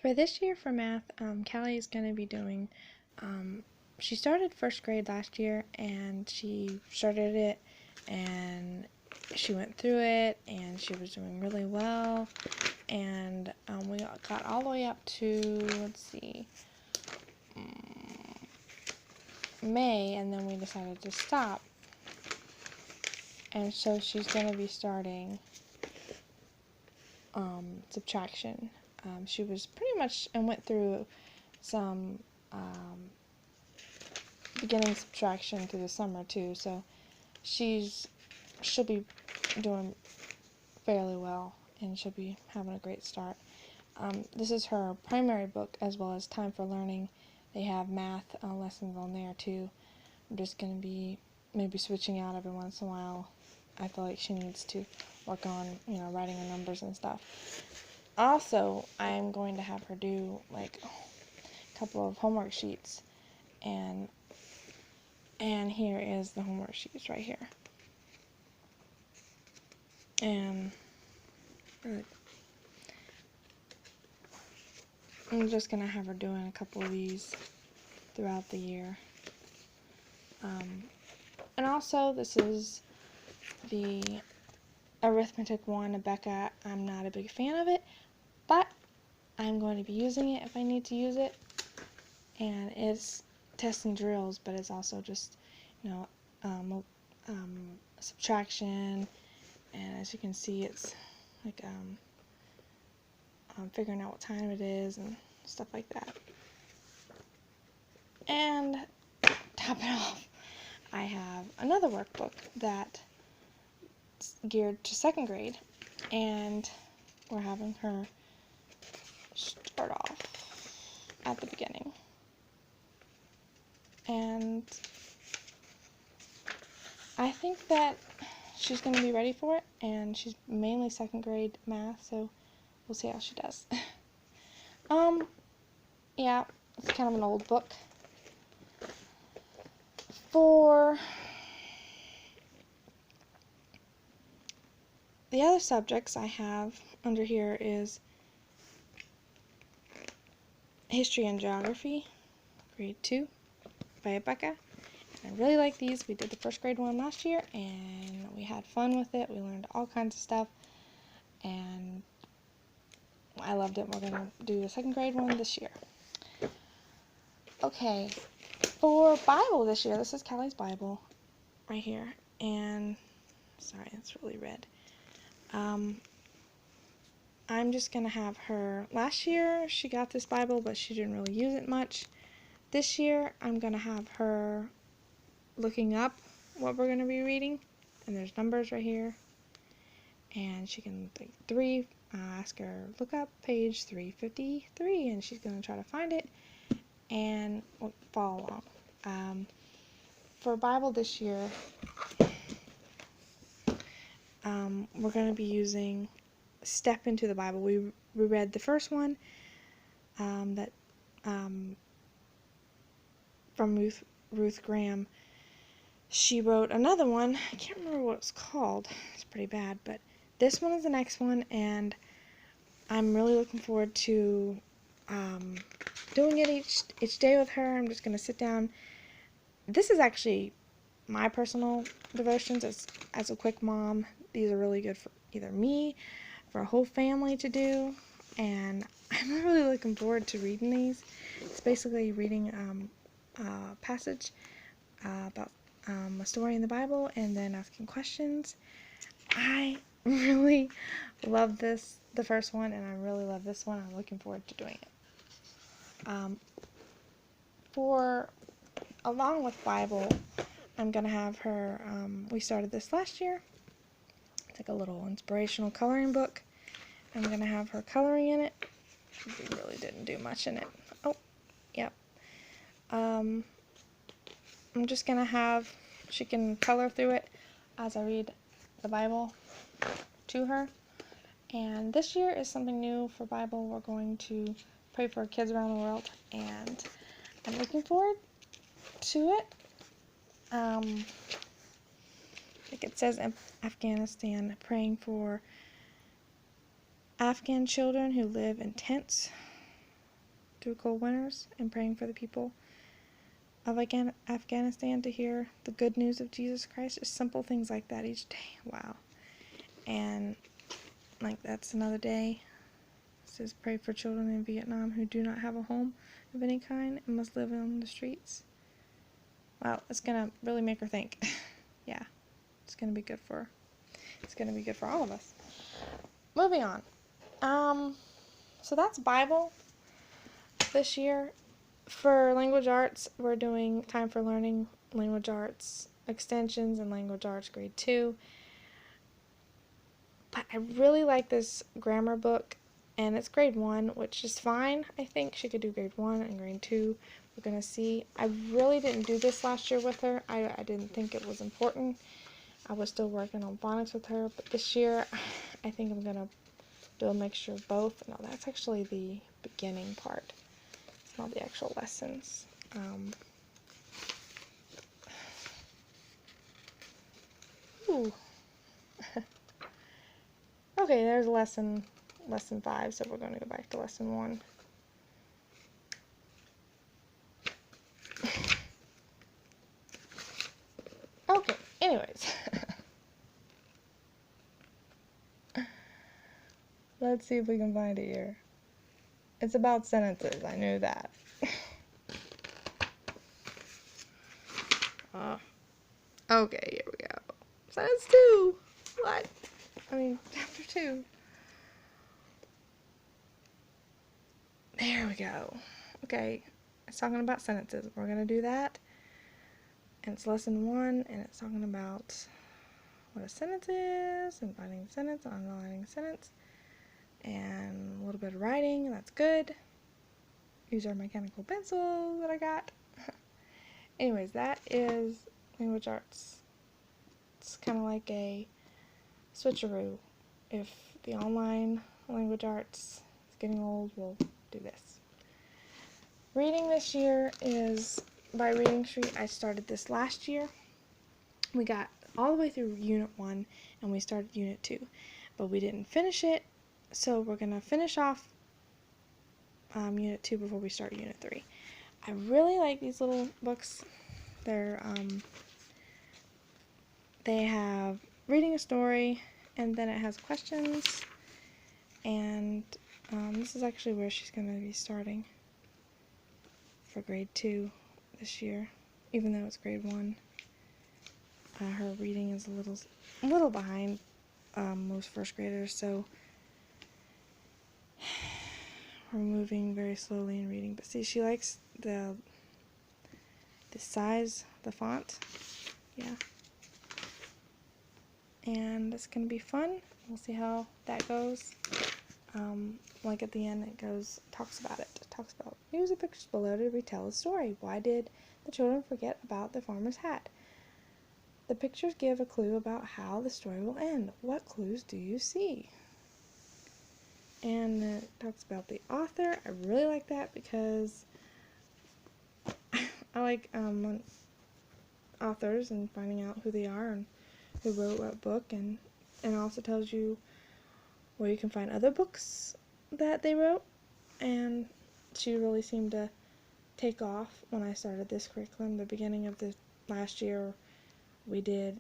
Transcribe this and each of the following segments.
For this year for math, Callie is going to be doing, she started first grade last year, and she started it, and she went through it, and she was doing really well, and we got all the way up to, let's see, May, and then we decided to stop, and so she's going to be starting subtraction. She was pretty much, and went through some beginning subtraction through the summer too, so she'll be doing fairly well, and she'll be having a great start. This is her primary book, as well as Time for Learning. They have math lessons on there too. I'm just going to be maybe switching out every once in a while. I feel like she needs to work on, writing her numbers and stuff. Also, I'm going to have her do like a couple of homework sheets, and here is the homework sheets right here. And I'm just going to have her doing a couple of these throughout the year. And also, this is the arithmetic one, Becca. I'm not a big fan of it, but I'm going to be using it if I need to use it. And it's tests and drills, but it's also just, subtraction. And as you can see, it's like figuring out what time it is and stuff like that. And top it off, I have another workbook that's geared to second grade, and we're having her start off at the beginning. And I think that she's going to be ready for it, and she's mainly second grade math, so we'll see how she does. Yeah, it's kind of an old book. For the other subjects I have under here is History and Geography, grade 2, by Becca. I really like these. We did the first grade one last year, and we had fun with it. We learned all kinds of stuff, and I loved it. We're going to do the second grade one this year. Okay, for Bible this year, this is Callie's Bible right here, and sorry, it's really red. I'm just going to have her, last year she got this Bible, but she didn't really use it much. This year, I'm going to have her looking up what we're going to be reading, and there's numbers right here, and she can think ask her, look up page 353, and she's going to try to find it and follow along. For Bible this year, we're going to be using Step into the Bible. We read the first one, from Ruth Graham. She wrote another one. I can't remember what it's called. It's pretty bad, but this one is the next one, and I'm really looking forward to doing it each day with her. I'm just going to sit down. This is actually my personal devotions as a quick mom. These are really good for either me, for a whole family to do, and I'm really looking forward to reading these. It's basically reading a passage about a story in the Bible, and then asking questions. I really love the first one, and I really love this one. I'm looking forward to doing it. Along with Bible, I'm going to have her, we started this last year. It's like a little inspirational coloring book. I'm going to have her coloring in it. She really didn't do much in it. Oh, yep. I'm just going to have, she can color through it as I read the Bible to her. And this year is something new for Bible. We're going to pray for kids around the world, and I'm looking forward to it. Like it says in Afghanistan, praying for Afghan children who live in tents through cold winters and praying for the people of Afghanistan to hear the good news of Jesus Christ. Just simple things like that each day. Wow. And like that's another day. It says pray for children in Vietnam who do not have a home of any kind and must live on the streets. Wow, it's gonna really make her think. Yeah, it's gonna be good for all of us. Moving on. So that's Bible this year. For language arts, we're doing Time for Learning Language Arts Extensions and Language Arts Grade 2. But I really like this grammar book, and it's Grade 1, which is fine. I think she could do Grade 1 and Grade 2. We're going to see. I really didn't do this last year with her. I didn't think it was important. I was still working on phonics with her, but this year I think I'm going to do a mixture of both. No, that's actually the beginning part. It's not the actual lessons. Ooh. Okay, there's lesson 5, so we're going to go back to lesson 1. Okay, anyways. Let's see if we can find it here. It's about sentences, I knew that. Okay, here we go. Sentence 2! What? Chapter 2. There we go. Okay, it's talking about sentences. We're going to do that. And it's lesson 1, and it's talking about what a sentence is, and finding a sentence, underlining a sentence, and a little bit of writing. That's good. Use our mechanical pencil that I got. Anyways, that is language arts. It's kind of like a switcheroo. If the online language arts is getting old, we'll do this. Reading this year is by Reading Street. I started this last year. We got all the way through Unit 1, and we started Unit 2. But we didn't finish it, so we're going to finish off Unit 2 before we start Unit 3. I really like these little books. They have reading a story, and then it has questions, and this is actually where she's going to be starting for Grade 2 this year, even though it's Grade 1. Her reading is a little behind most first graders, so we're moving very slowly in reading. But see, she likes the size, the font. Yeah. And it's going to be fun. We'll see how that goes. Like at the end, talks about it. It talks about, use the pictures below to retell the story. Why did the children forget about the farmer's hat? The pictures give a clue about how the story will end. What clues do you see? And it talks about the author. I really like that because I like authors and finding out who they are and who wrote what book, and it also tells you where you can find other books that they wrote. And she really seemed to take off when I started this curriculum. The beginning of the last year, we did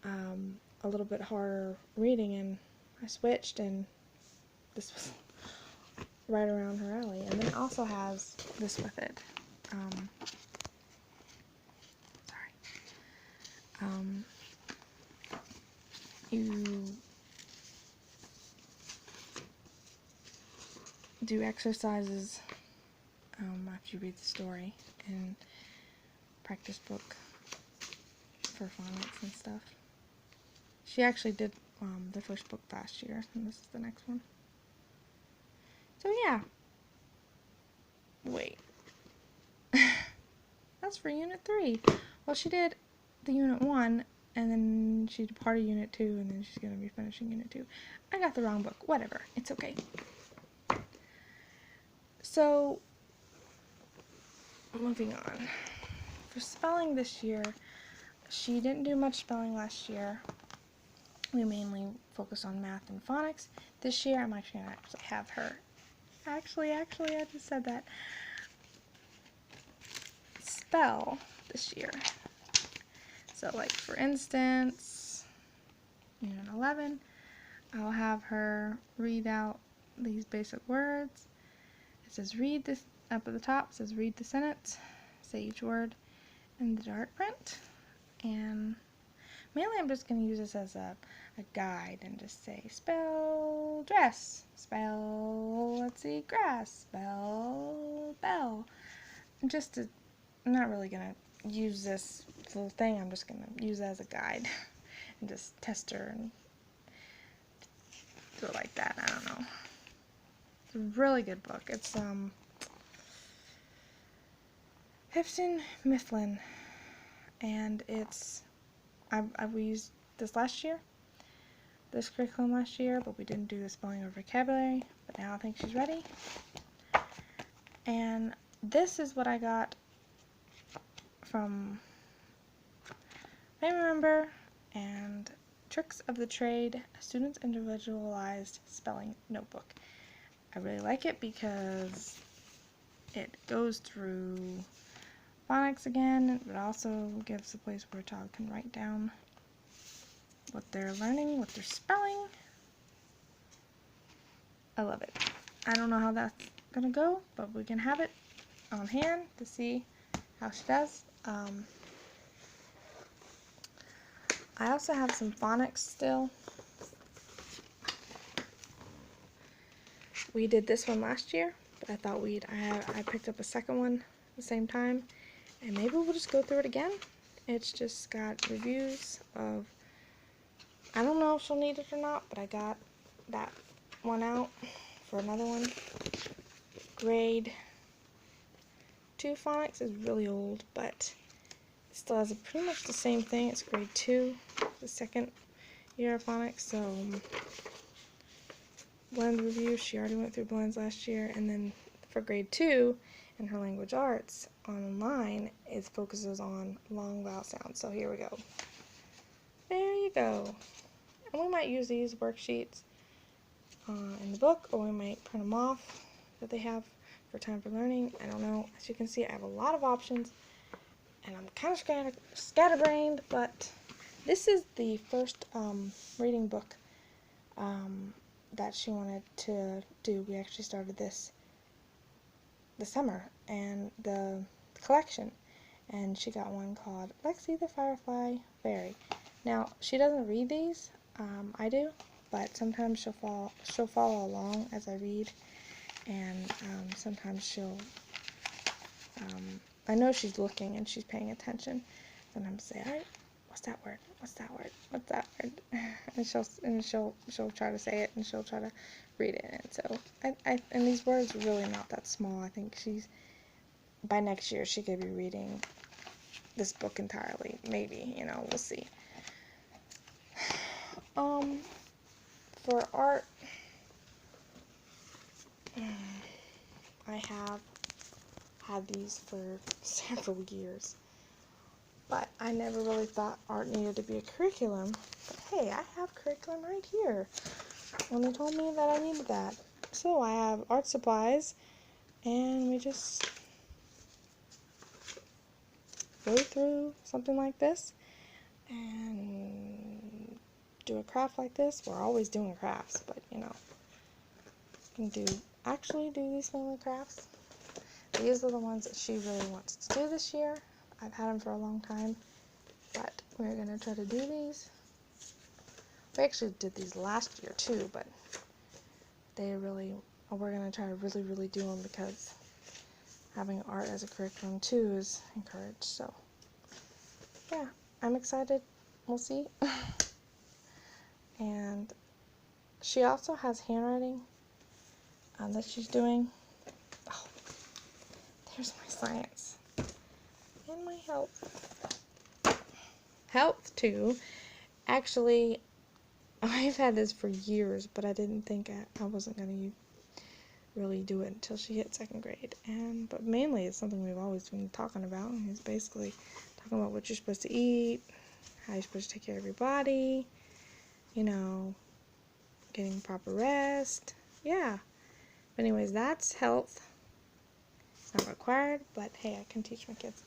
a little bit harder reading, and I switched, and this was right around her alley. And then it also has this with it. You do exercises after you read the story, and practice book for phonics and stuff. She actually did the first book last year, and this is the next one. So yeah. Wait. That's for Unit 3. Well, she did the Unit 1, and then she did part of Unit 2, and then she's going to be finishing Unit 2. I got the wrong book. Whatever. It's okay. So, moving on. For spelling this year, she didn't do much spelling last year. We mainly focused on math and phonics. This year, I'm actually going to have her Actually, I just said that. Spell this year. So, like, for instance, Unit 11, I'll have her read out these basic words. It says read this, up at the top, it says read the sentence, say each word in the dark print, and mainly I'm just going to use this as a guide and just say spell dress, spell, let's see, grass, spell bell. Just to, I'm not really going to use this full thing, I'm just going to use it as a guide and just test her and do it like that. I don't know. It's a really good book. It's Hipson Mifflin, and it's we used this last year, this curriculum last year, but we didn't do the spelling or vocabulary, but now I think she's ready. And this is what I got from Family Member and Tricks of the Trade, a student's individualized spelling notebook. I really like it because it goes through phonics again, but also gives a place where a child can write down what they're learning, what they're spelling. I love it. I don't know how that's gonna go, but we can have it on hand to see how she does. I also have some phonics still. We did this one last year, but I thought I picked up a second one at the same time, and maybe we'll just go through it again. It's just got reviews of, I don't know if she'll need it or not, but I got that one out for another one. Grade 2 phonics is really old, but it still has pretty much the same thing. It's grade 2, the second year of phonics, so blend review, she already went through blends last year, and then for grade 2 in her language arts online, it focuses on long vowel sounds. So here we go. There you go. And we might use these worksheets in the book, or we might print them off that they have for time for learning. I don't know. As you can see, I have a lot of options, and I'm kind of scatterbrained, but this is the first reading book that she wanted to do. We actually started this summer, and the collection, and she got one called Lexi the Firefly Fairy. Now, she doesn't read these, I do, but sometimes she'll follow along as I read, and sometimes she'll, I know she's looking and she's paying attention. Sometimes say, all right, what's that word? What's that word? What's that word? And she'll try to say it, and she'll try to read it. And so and these words are really not that small. I think by next year she could be reading this book entirely. Maybe, we'll see. For art, I have had these for several years, but I never really thought art needed to be a curriculum. But hey, I have curriculum right here when they told me that I needed that. So I have art supplies, and we just go through something like this and do a craft like this. We're always doing crafts, but you can actually do these family crafts. These are the ones that she really wants to do this year. I've had them for a long time, but we're going to try to do these. We actually did these last year too, but we're going to try to really do them, because having art as a curriculum too is encouraged. So yeah, I'm excited. We'll see. And she also has handwriting that she's doing. Oh, there's my science and my health too. Actually, I've had this for years, but I didn't think I wasn't going to really do it until she hit 2nd grade. But mainly it's something we've always been talking about. It's basically talking about what you're supposed to eat, how you're supposed to take care of your body, getting proper rest. Yeah. But anyways, that's health. It's not required, but hey, I can teach my kids.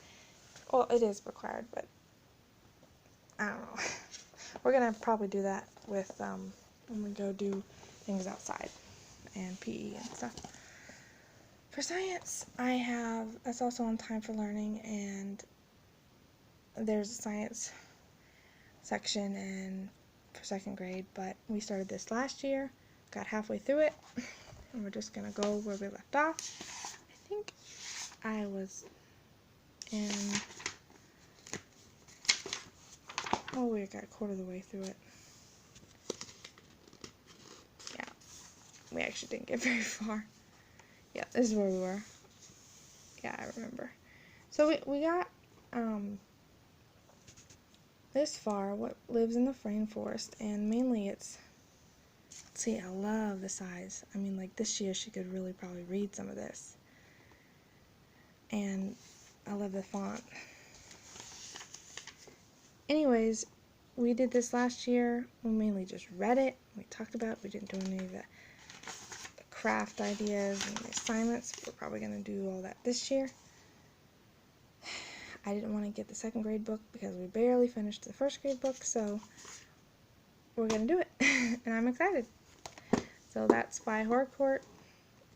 Well, it is required, but I don't know. We're going to probably do that with when we go do things outside and PE and stuff. For science, that's also on Time for Learning, and there's a science section and for 2nd grade, but we started this last year, got halfway through it, and we're just going to go where we left off. I think I was in, we got a quarter of the way through it. Yeah, we actually didn't get very far. Yeah, this is where we were. Yeah, I remember. So we got this far, what lives in the rainforest, and mainly it's, let's see, I love the size. I mean, like this year she could really probably read some of this. And I love the font. Anyways, we did this last year. We mainly just read it. We talked about it. We didn't do any of the craft ideas and the assignments. We're probably going to do all that this year. I didn't want to get the 2nd grade book because we barely finished the 1st grade book, so we're going to do it. And I'm excited. So that's by Harcourt.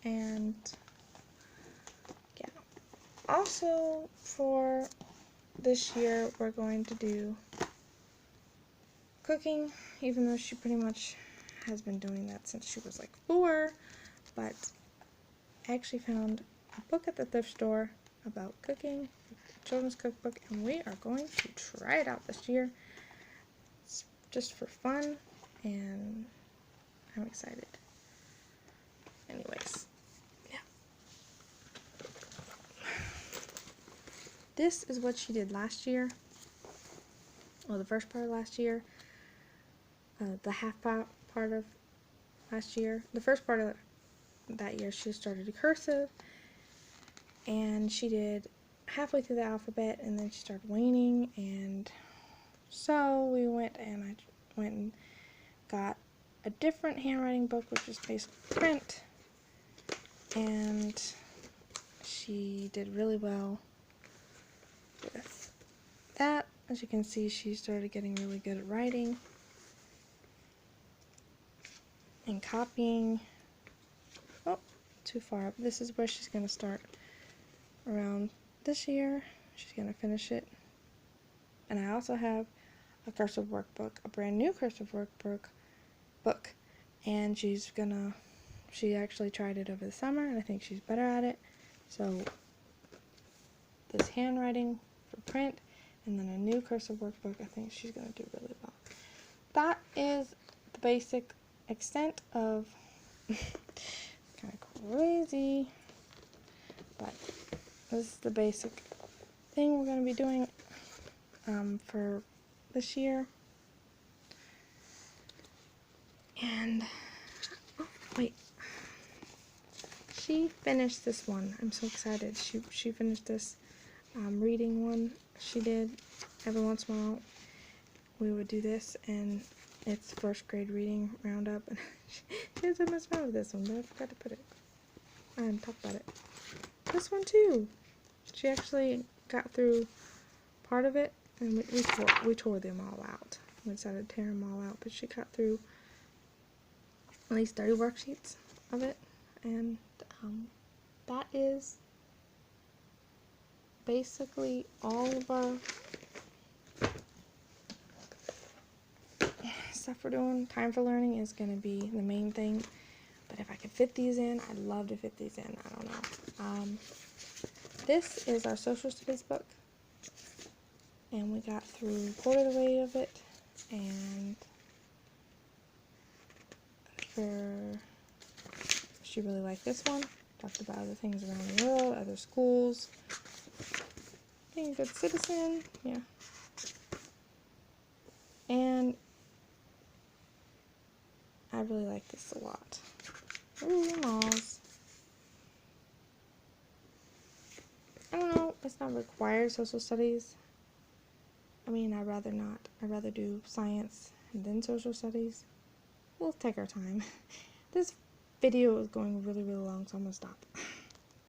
And yeah. Also, for this year, we're going to do cooking, even though she pretty much has been doing that since she was like 4. But I actually found a book at the thrift store about cooking, a children's cookbook, and we are going to try it out this year. It's just for fun, and I'm excited. Anyways, yeah. This is what she did last year. Well, the first part of last year. The half part of last year. The first part of that year she started a cursive, and she did halfway through the alphabet, and then she started waning, and so we went and got a different handwriting book, which is basically print, and she did really well with that. As you can see, she started getting really good at writing and copying. Oh, too far up. This is where she's going to start around this year. She's going to finish it. And I also have a cursive workbook, a brand new cursive workbook, and she actually tried it over the summer, and I think she's better at it. So this handwriting for print, and then a new cursive workbook, I think she's going to do really well. That is the basic extent of kind of crazy, but this is the basic thing we're going to be doing for this year. And oh, wait, she finished this one. I'm so excited. She finished this reading one. She did. Every once in a while we would do this, and it's 1st grade reading roundup, and she has so much fun with this one, but I forgot to put it and talk about it. This one too, she actually got through part of it, and we tore them all out. We decided to tear them all out, but she got through at least 30 worksheets of it, and that is basically all of our stuff we're doing. Time for Learning is going to be the main thing, but if I could fit these in, I'd love to fit these in. I don't know. This is our social studies book, and we got through a quarter of the way of it, and she really liked this one. Talked about other things around the world, other schools, being a good citizen, yeah. And I really like this a lot. Ooh, Moz. I don't know, it's not required, social studies. I mean, I'd rather not. I'd rather do science and then social studies. We'll take our time. This video is going really, really long, so I'm going to stop.